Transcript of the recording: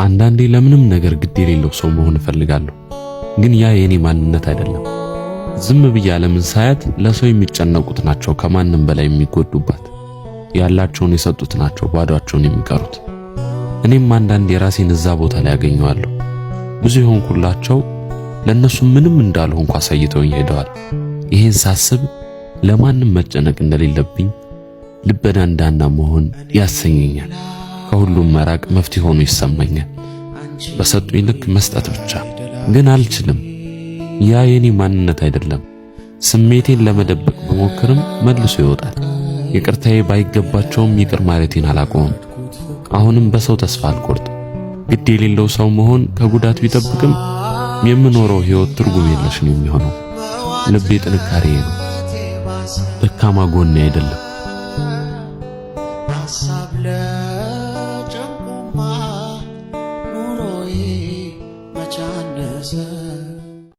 አንዳንዴ ለምንም ነገር ግድ የሌለው ሰው መሆን እፈልጋለሁ፣ ግን ያ የኔ ማንነት አይደለም። ዝም ብዬ ዓለምን ሳያት ለሰው የሚጨነቁት ናቸው ከማንም በላይ የሚጎዱባት፣ ያላቸውን የሰጡት ናቸው ባዶአቸውን የሚቀሩት። እኔም አንዳንዴ የራሴን እዛ ቦታ ላይ ያገኘዋለሁ። ብዙ የሆንኩላቸው ለነሱ ምንም እንዳልሆንኩ አሳይተውኝ ሄደዋል። ይሄን ሳስብ ለማንም መጨነቅ እንደሌለብኝ ልበዳንዳና መሆን ያሰኘኛል። ከሁሉም መራቅ መፍትሄ ሆኖ ይሰማኛል። በሰጡኝ ልክ መስጠት ብቻ። ግን አልችልም። ያ የኔ ማንነት አይደለም። ስሜቴን ለመደበቅ በሞክርም መልሶ ይወጣል። ይቅርታዬ ባይገባቸውም ይቅር ማለቴን አላቆምም። አሁንም በሰው ተስፋ አልቆርጥም። ግድ የሌለው ሰው መሆን ከጉዳት ቢጠብቅም የምኖረው ሕይወት ትርጉም የለሽ ነው የሚሆነው። ልቤ ጥንካሬ ነው፣ ደካማ ጎኔ አይደለም። ሐሳብ ለጨንቆማ ኑሮዬ መቻነሰ